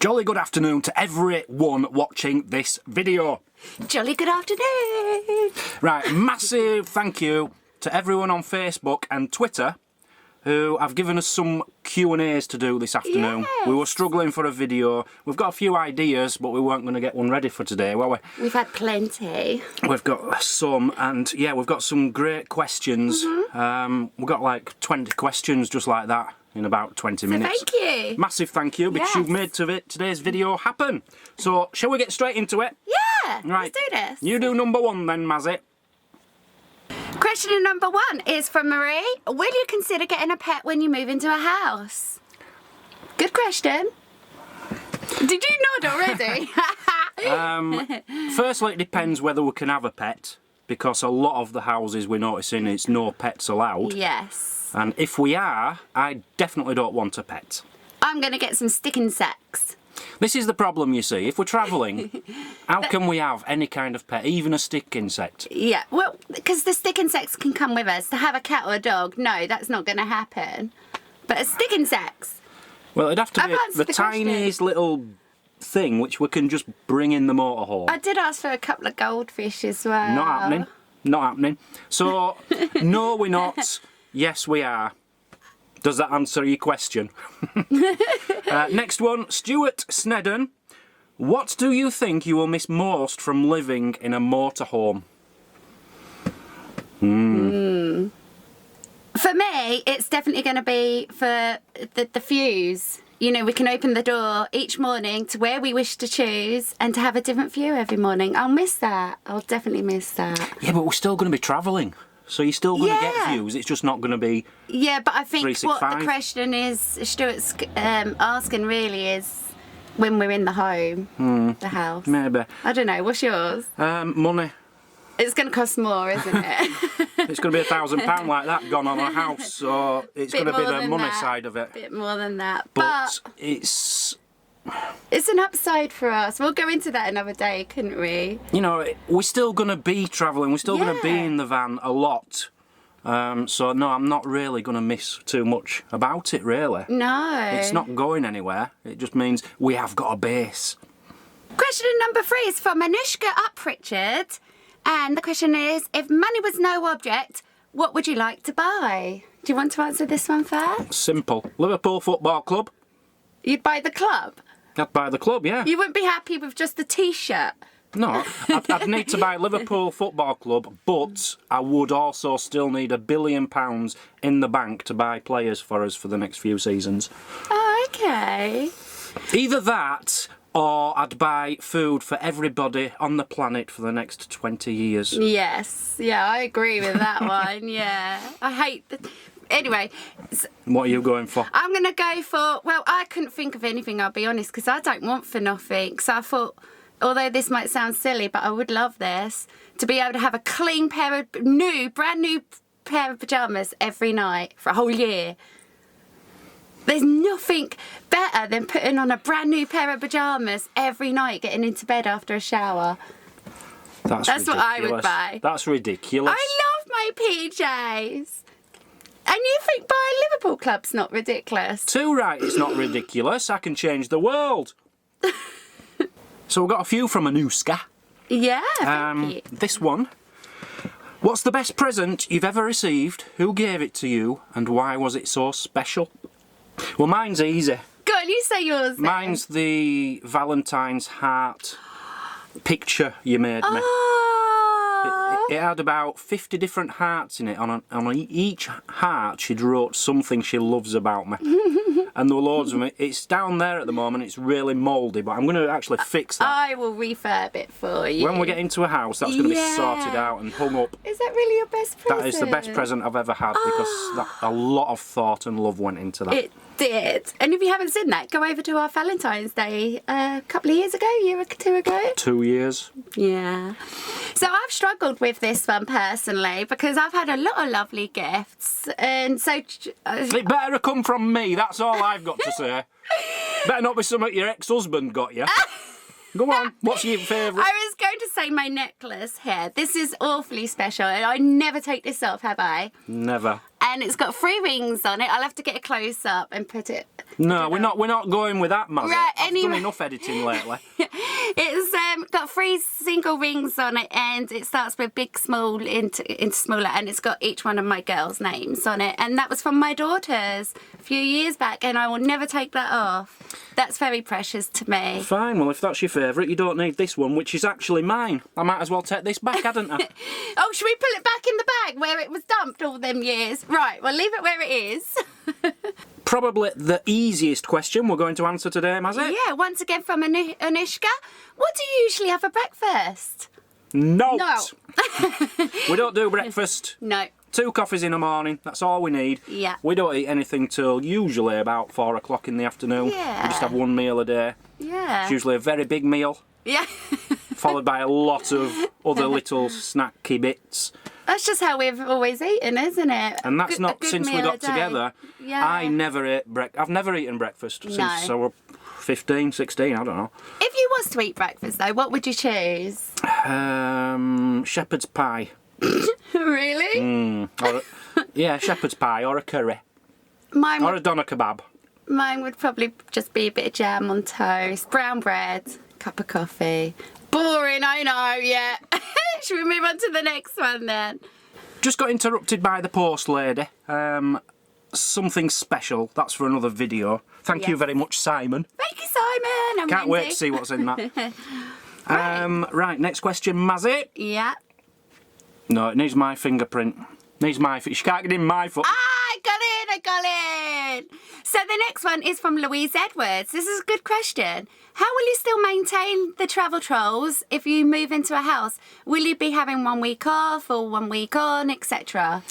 Jolly good afternoon to everyone watching this video. Jolly good afternoon. Right, massive thank you to everyone on Facebook and Twitter who have given us some Q&As to do this afternoon. Yes. We were struggling for a video. We've got a few ideas, but we weren't going to get one ready for today, were we? We've had plenty. We've got some, and yeah, we've got some great questions. We've got like 20 questions just like that in about 20 minutes. Thank you. Massive thank you, because you've made today's video happen. So, shall we get straight into it? Yeah, Right. let's do this. You do number one then, Mazzy. Question number 1 is from Marie. Will you consider getting a pet when you move into a house? Good question. Did you nod already? Firstly, it depends whether we can have a pet, because a lot of the houses we're noticing it's no pets allowed. Yes. And if we are, I definitely don't want a pet. I'm going to get some stick insects. This is the problem, you see. If we're travelling, how can we have any kind of pet, even a stick insect? Yeah, well, because the stick insects can come with us. To have a cat or a dog, no, that's not going to happen. But a stick insects. Well, it'd have to be answered the the question. tiniest little thing which we can just bring in the motorhome. I did ask for a couple of goldfish as well. Not happening. Not happening. So, no, we're not. Yes, we are. Does that answer your question? Next one, Stuart Snedden. What do you think you will miss most from living in a motorhome? For me, it's definitely going to be for the views. You know, we can open the door each morning to where we wish to choose and to have a different view every morning. I'll miss that. I'll definitely miss that. Yeah, but we're still going to be travelling. So you're still going to get Yeah. views. It's just not going to be... Yeah, but I think what 365. the question is, Stuart's asking really is when we're in the home, the house. Maybe. I don't know. What's yours? Money. It's going to cost more, isn't it? It's going to be £1,000 like that gone on a house. So it's going to be more the than money that. side of it. A bit more than that. But it's... It's an upside for us. We'll go into that another day, couldn't we? You know, we're still going to be travelling. We're still going to be Yeah. in the van a lot. So, no, I'm not really going to miss too much about it, really. No. It's not going anywhere. It just means we have got a base. Question number 3 is from Anushka Upritchard. And the question is, if money was no object, what would you like to buy? Do you want to answer this one first? Simple. Liverpool Football Club. You'd buy the club? I'd buy the club, yeah. You wouldn't be happy with just the T-shirt? No, I'd need to buy Liverpool Football Club, but I would also still need £1 billion in the bank to buy players for us for the next few seasons. Oh, okay. Either that, or I'd buy food for everybody on the planet for the next 20 years. Yes. Yeah, I agree with that one. Yeah. I hate... Anyway, What are you going for? I'm going to go for... Well, I couldn't think of anything, I'll be honest, because I don't want for nothing. So I thought... Although this might sound silly, but I would love this, to be able to have a clean pair of brand new pair of pyjamas every night for a whole year. There's nothing better than putting on a brand new pair of pyjamas every night, getting into bed after a shower. That's what I would buy. That's ridiculous. I love my PJs. And you think buying Liverpool club's not ridiculous? Too right, it's not ridiculous. I can change the world. So we've got a few from Anushka. Yeah, thank you. This one. What's the best present you've ever received? Who gave it to you? And why was it so special? Well, mine's easy. Go on, you say yours then. Mine's the Valentine's heart picture you made me. Oh. It had about 50 different hearts in it. On each heart, she'd wrote something she loves about me. And there were loads of them. It's down there at the moment. It's really mouldy, but I'm going to actually fix that. I will refurb it for you. When we get into a house, that's going to be sorted out and hung up. Is that really your best present? That is the best present I've ever had, because a lot of thought and love went into that. It did. And if you haven't seen that, go over to our Valentine's Day a couple of years ago, a year or 2 ago. 2 years. Yeah. So I've struggled with this one personally because I've had a lot of lovely gifts. And so... It better have come from me, that's all I've got to say. Better not be something your ex-husband got you. Go on, what's your favourite? I was going to say my necklace here. This is awfully special and I never take this off, have I? Never. And it's got 3 rings on it. I'll have to get a close up and put it No, we're not going with that, Mazzy. Right, I've anyway. done enough editing lately. It's got 3 single rings on it, and it starts with big, small, into smaller, and it's got each one of my girls' names on it. And that was from my daughters a few years back, and I will never take that off. That's very precious to me. Fine, well, if that's your favourite, you don't need this one, which is actually mine. I might as well take this back, hadn't I? Oh, should we put it back in the bag where it was dumped all them years? Right, well, leave it where it is. Probably the easiest question we're going to answer today, Mazzy. Yeah, once again from Anushka. What do you usually have for breakfast? No. No. We don't do breakfast. No. 2 coffees in the morning, that's all we need. Yeah. We don't eat anything till usually about 4 o'clock in the afternoon. Yeah. We just have 1 meal a day. Yeah. It's usually a very big meal, Yeah. followed by a lot of other little snacky bits. That's just how we've always eaten, isn't it? And that's A not good since we meal got a day. together. Yeah. I've never eaten breakfast since I was 15, 16, I don't know. If you was to eat breakfast, though, what would you choose? Shepherd's pie. Really? Yeah, shepherd's pie or a curry. Mine Or would, a doner kebab. mine would probably just be a bit of jam on toast, brown bread, cup of coffee. Boring, I know, yeah. Should we move on to the next one then? Just got interrupted by the post lady. Something special. That's for another video. Thank you Yes. very much, Simon. Thank you, Simon. I'm Can't wait Wendy. to see what's in that. Right, next question, Mazzy. Yeah. No, it needs my fingerprint. Needs my foot. She can't get in my foot. I got it. So the next one is from Louise Edwards. This is a good question. How will you still maintain the travel trolls if you move into a house? Will you be having 1 week off or 1 week on, etc.?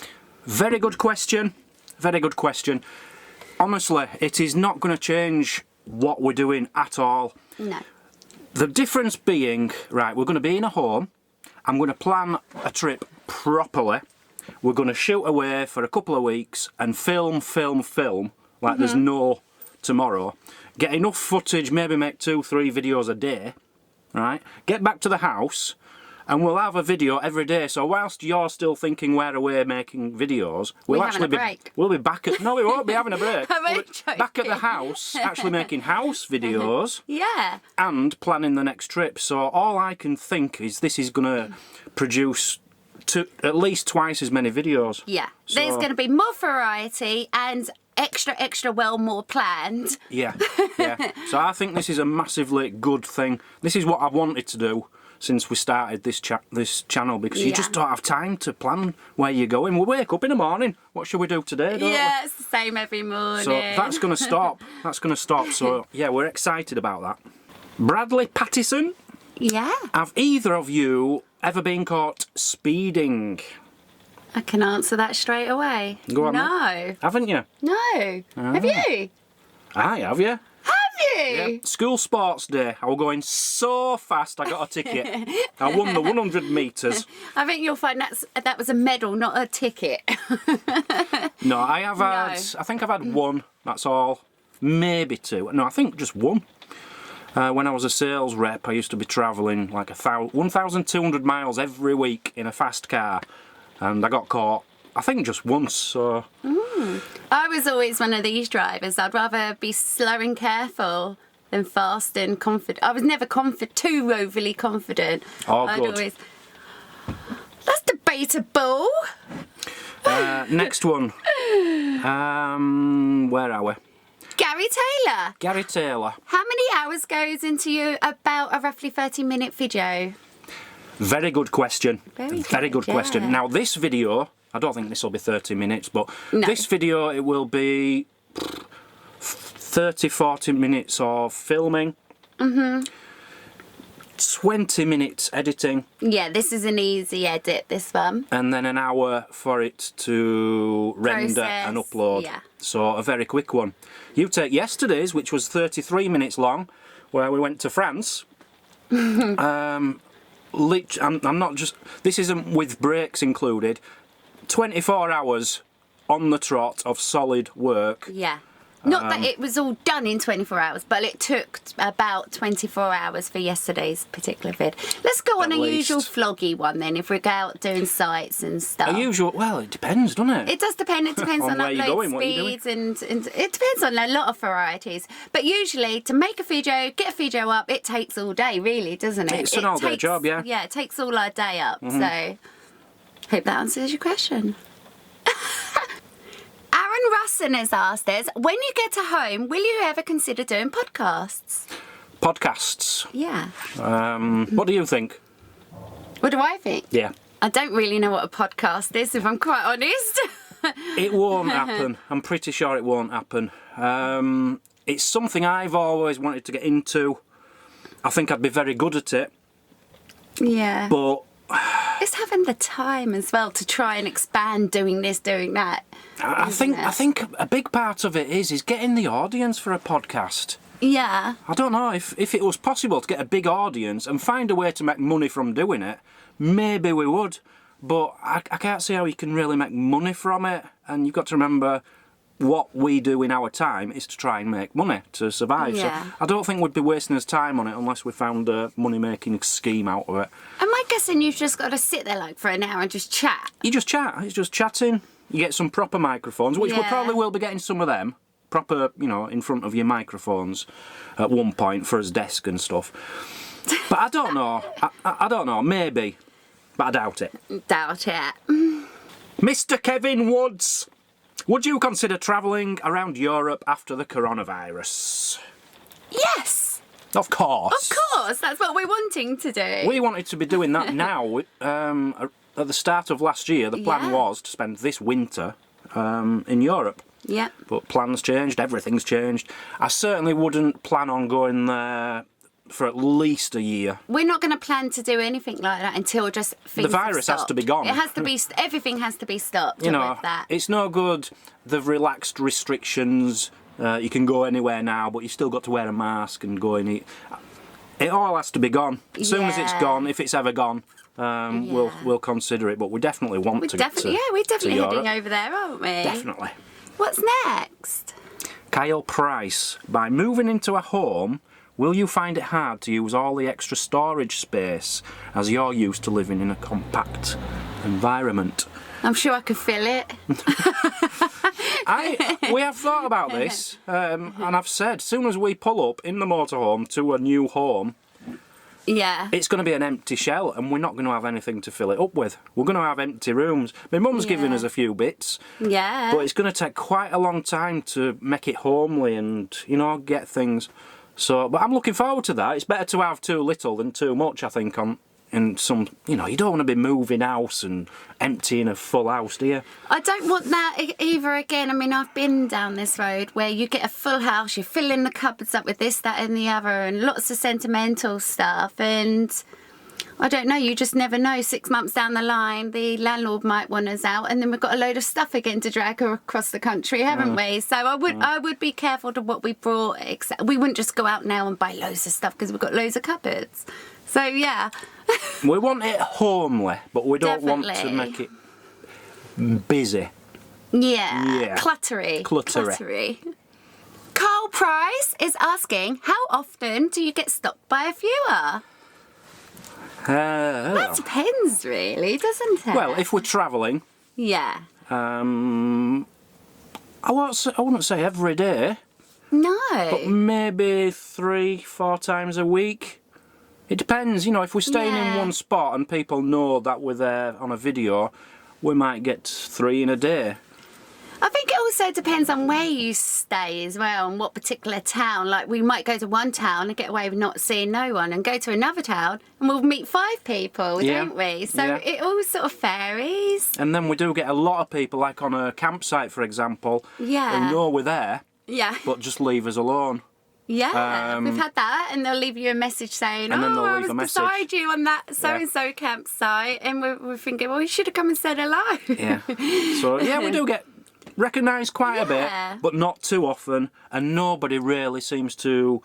Very good question. Very good question. Honestly, it is not going to change what we're doing at all. No. The difference being, right, we're going to be in a home. I'm going to plan a trip properly. We're going to shoot away for a couple of weeks and film like there's no tomorrow. Get enough footage, maybe make 2-3 videos a day, right? Get back to the house and we'll have a video every day. So whilst you're still thinking we're away making videos, we'll having actually a break. we'll be back at, no, we won't be having a break. I'm We'll only be back at the joking. house, actually making house videos. Yeah. And planning the next trip. So all I can think is this is going to produce at least twice as many videos. Yeah. So- There's going to be more variety and extra more planned. Yeah, yeah. So I think this is a massively good thing. This is what I've wanted to do since we started this channel, because you Yeah. just don't have time to plan where you're going. We wake up in the morning. What should we do today? Don't Yeah, it's the same every morning. we? So that's going to stop. That's going to stop. So yeah, we're excited about that. Bradley Pattison, Yeah. have either of you ever been caught speeding? I can answer that straight away. Go on, No. Haven't you? No. Have you? Aye, have you? Have you? Yeah. School sports day. I was going so fast I got a ticket. I won the 100 metres. I think you'll find that was a medal, not a ticket. No, I have had, I think I've had 1, that's all. Maybe 2. No, I think just 1. When I was a sales rep, I used to be travelling like 1,200 miles every week in a fast car. And I got caught, I think just once, so... I was always one of these drivers. I'd rather be slow and careful than fast and confident. I was never too overly confident. Oh, I'd good. always... That's debatable. Next one. Where are we? Gary Taylor. Gary Taylor. How many hours goes into about a roughly 30-minute video? Very good question. Very good good, question. yeah. Now this video, I don't think this will be 30 minutes, but No. this video, it will be 30-40 minutes of filming. 20 minutes editing, Yeah, this is an easy edit, this one. and then an hour for it to render and Process, upload. yeah. So a very quick one. You take yesterday's, which was 33 minutes long, where we went to France. I'm not just, this isn't with breaks included. 24 hours on the trot of solid work. Yeah. Not that it was all done in 24 hours, but it took about 24 hours for yesterday's particular vid. Let's go on a usual vloggy one then, if we go out doing sites and stuff. Well, it depends, doesn't it? It does depend. It depends on where you're going, upload what you're speeds and it depends on a lot of varieties. But usually, to make a video, get a video up, it takes all day, really, doesn't it? It's an all-day job, yeah. Yeah, it takes all our day up. So, hope that answers your question. Aaron Russon has asked us, when you get to home, will you ever consider doing podcasts? Podcasts. Yeah. What do you think? What do I think? Yeah. I don't really know what a podcast is, if I'm quite honest. It won't happen. I'm pretty sure it won't happen. It's something I've always wanted to get into. I think I'd be very good at it. Yeah. But it's having the time as well to try and expand doing this, doing that. I think a big part of it is getting the audience for a podcast. Yeah. I don't know if it was possible to get a big audience and find a way to make money from doing it, maybe we would. But I can't see how you can really make money from it. And you've got to remember, what we do in our time is to try and make money to survive. Yeah. So I don't think we'd be wasting his time on it unless we found a money-making scheme out of it. Am I guessing you've just got to sit there like for an hour and just chat? You just chat. It's just chatting. You get some proper microphones, which we probably will be getting some of them. Proper, in front of your microphones at one point for his desk and stuff. But I don't know. I don't know. Maybe. But I doubt it. Doubt it. Mr. Kevin Woods, would you consider travelling around Europe after the coronavirus? Yes. Of course. Of course. That's what we're wanting to do. We wanted to be doing that now. At the start of last year, the plan was to spend this winter in Europe. Yeah. But plans changed, everything's changed. I certainly wouldn't plan on going there for at least a year. We're not going to plan to do anything like that until just things The virus has to be gone. It has to be. Everything has to be stopped. You know, with that. it's no good. They've relaxed restrictions. You can go anywhere now, but you still got to wear a mask and go and eat. It all has to be gone. As soon as it's gone, if it's ever gone, we'll consider it. But we definitely want to get to we're definitely Europe. heading over there, aren't we? Definitely. What's next? Kyle Price, by moving into a home, will you find it hard to use all the extra storage space as you're used to living in a compact environment? I'm sure I could fill it. We have thought about this, and I've said, as soon as we pull up in the motorhome to a new home, Yeah. it's going to be an empty shell, and we're not going to have anything to fill it up with. We're going to have empty rooms. My mum's given us a few bits, Yeah. but it's going to take quite a long time to make it homely and, get things. So, but I'm looking forward to that. It's better to have too little than too much, I think, in some, you don't want to be moving house and emptying a full house, do you? I don't want that either again. I mean, I've been down this road where you get a full house, you're filling the cupboards up with this, that and the other and lots of sentimental stuff, and I don't know, you just never know. 6 months down the line, the landlord might want us out, and then we've got a load of stuff again to drag across the country, haven't we? So I would be careful to what we brought. We wouldn't just go out now and buy loads of stuff because we've got loads of cupboards. So, yeah. We want it homely, but we don't want to make it busy. Yeah. Cluttery. Carl Price is asking, how often do you get stopped by a viewer? That depends, really, doesn't it? Well, if we're travelling, yeah. I wouldn't say every day, No. but maybe 3-4 times a week. It depends, if we're staying in one spot and people know that we're there on a video, we might get 3 in a day. I think it also depends on where you stay as well, and what particular town. Like, we might go to one town and get away with not seeing no one, and go to another town and we'll meet 5 people, don't we? So it all sort of varies. And then we do get a lot of people, like on a campsite, for example, who know we're there, but just leave us alone. Yeah, we've had that, and they'll leave you a message saying, and then they'll I leave was beside you on that so-and-so campsite, and we're thinking, well, you should have come and said hello. Yeah. So, we do get recognised quite a bit, but not too often, and nobody really seems to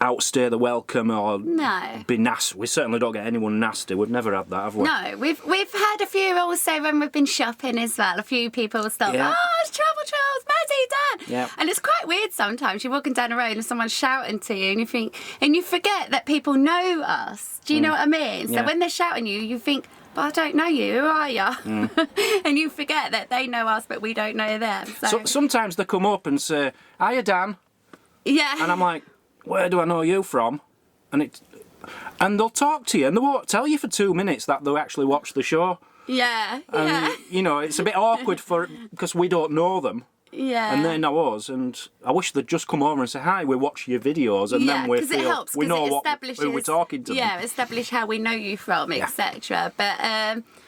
outstay the welcome or be nasty. We certainly don't get anyone nasty. We've never had that, have we? No, we've had a few also when we've been shopping as well. A few people stop. Oh, it's Travel Charles, Maddie, Dan. Yeah. And it's quite weird sometimes. You're walking down the road and someone's shouting to you, and you forget that people know us. Do you know what I mean? So Yeah. when they're shouting you think, but I don't know you. Who are you? And you forget that they know us, but we don't know them. So sometimes they come up and say, "Hiya, Dan," yeah. and I'm like, "Where do I know you from?" And they'll talk to you, and they won't tell you for 2 minutes that they actually watched the show. yeah. And, you know, it's a bit awkward because we don't know them. Yeah. And they know us, and I wish they'd just come over and say, "Hi, we watch your videos," and then we feel it helps, we know who we're talking to. Yeah, establish how we know you from, etc. But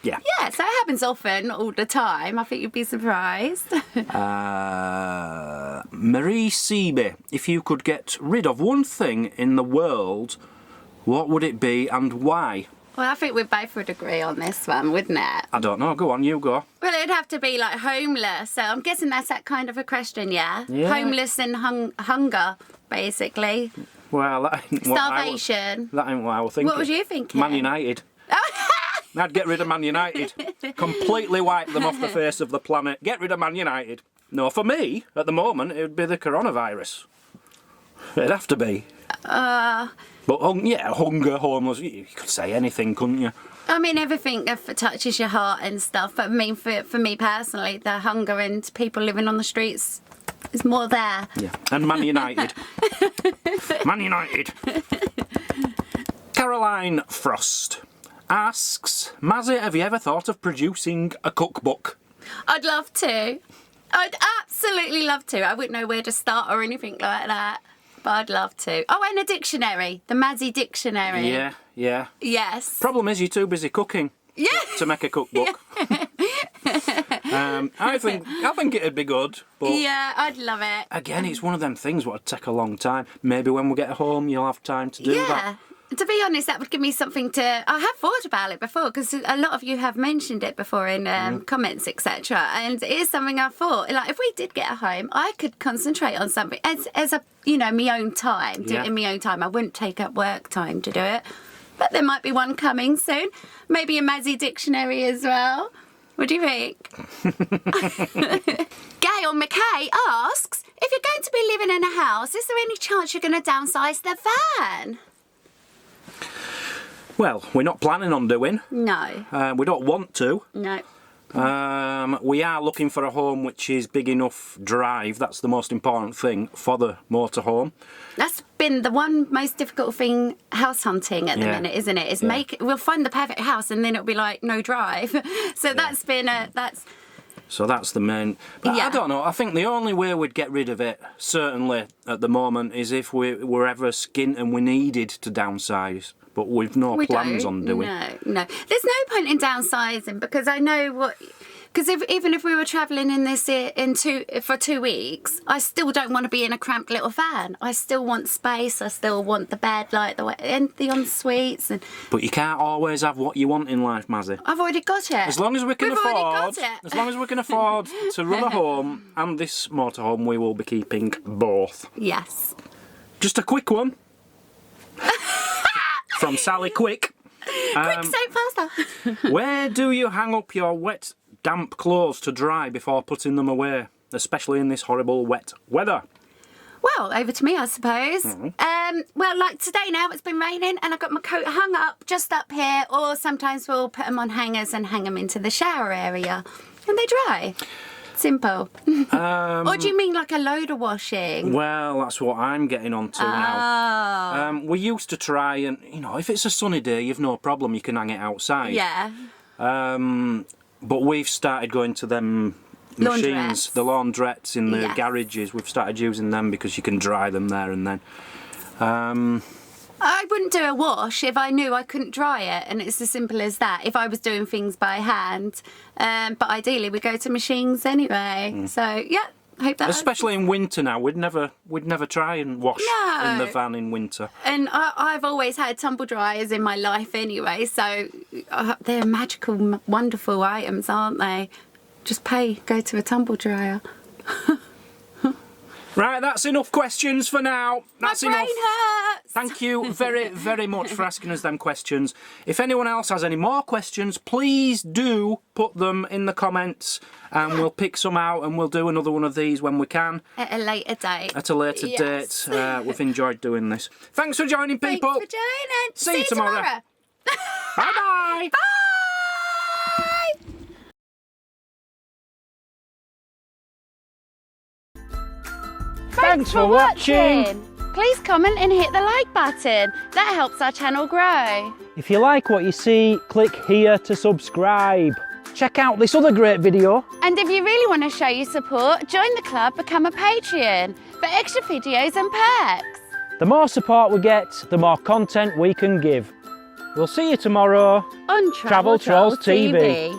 Yeah. so it happens often, all the time. I think you'd be surprised. Marie Seaby, if you could get rid of one thing in the world, what would it be and why? Well, I think we both would agree on this one, wouldn't it? I don't know. Go on, you go. Well, it'd have to be like homeless. So I'm guessing that's that kind of a question, yeah? Yeah. Homeless and hunger, basically. Well, that ain't Starvation. that ain't what I was thinking. What was you thinking? Man United. I'd get rid of Man United. Completely wipe them off the face of the planet. Get rid of Man United. No, for me, at the moment, it would be the coronavirus. It'd have to be. But, hunger, homeless, you could say anything, couldn't you? I mean, everything that touches your heart and stuff. But I mean, for me personally, the hunger and people living on the streets is more there. Yeah. And Man United. Man United. Caroline Frost asks, Mazzy, have you ever thought of producing a cookbook? I'd love to. I'd absolutely love to. I wouldn't know where to start or anything like that. But I'd love to. Oh, and a dictionary. The Mazzy Dictionary. Yeah, yeah. Yes. Problem is you're too busy cooking to make a cookbook. I think it'd be good. But yeah, I'd love it. again, it's one of them things what would take a long time. Maybe when we get home you'll have time to do that. To be honest, that would give me something to... I have thought about it before, because a lot of you have mentioned it before in comments, etc. And it is something I thought, like, if we did get a home, I could concentrate on something as a, my own time. Do it in my own time. I wouldn't take up work time to do it. But there might be one coming soon. Maybe a Mazzy Dictionary as well. What do you think? Gail McKay asks, if you're going to be living in a house, is there any chance you're going to downsize the van? Well, we're not planning on doing. No. We don't want to. No. We are looking for a home which is big enough drive. That's the most important thing for the motorhome. That's been the one most difficult thing house hunting at the minute, isn't it? Is we'll find the perfect house and then it'll be like no drive. So that's been So that's the main... But I don't know, I think the only way we'd get rid of it, certainly at the moment, is if we were ever skint and we needed to downsize. But we've no plans on doing. No. There's no point in downsizing, because I know what... Because even if we were travelling in this for 2 weeks, I still don't want to be in a cramped little van. I still want space. I still want the bed, and the en-suites. But you can't always have what you want in life, Mazzy. I've already got it. As long as we can afford to run a home and this motorhome, we will be keeping both. Yes. Just a quick one. From Sally Quick. Quick, so faster. Where do you hang up your wet, damp clothes to dry before putting them away, especially in this horrible wet weather? Well, over to me, I suppose. Well, like today now, it's been raining and I got my coat hung up just up here, or sometimes we'll put them on hangers and hang them into the shower area, and they dry. Simple. Or do you mean like a loader washing? Well, that's what I'm getting onto now. We used to try and, if it's a sunny day, you've no problem, you can hang it outside. Yeah. But we've started going to them machines, the laundrettes in the garages. We've started using them because you can dry them there and then. I wouldn't do a wash if I knew I couldn't dry it, and it's as simple as that, if I was doing things by hand. But ideally we go to machines anyway. So, yeah, I hope that... Especially in winter now, we'd never try and wash in the van in winter. And I've always had tumble dryers in my life anyway, so they're magical, wonderful items, aren't they? Just go to a tumble dryer. Right, that's enough questions for now. That's My brain enough. hurts. Thank you very, very much for asking us them questions. If anyone else has any more questions, please do put them in the comments and we'll pick some out and we'll do another one of these when we can. At a later date. At a later date. We've enjoyed doing this. Thanks for joining, people. Thanks for joining. See you tomorrow. Bye-bye. Bye. Thanks for watching. Please comment and hit the like button. That helps our channel grow. If you like what you see, click here to subscribe. Check out this other great video. And if you really want to show your support, join the club, become a Patreon for extra videos and perks. The more support we get, the more content we can give. We'll see you tomorrow On Travel Trolls TV.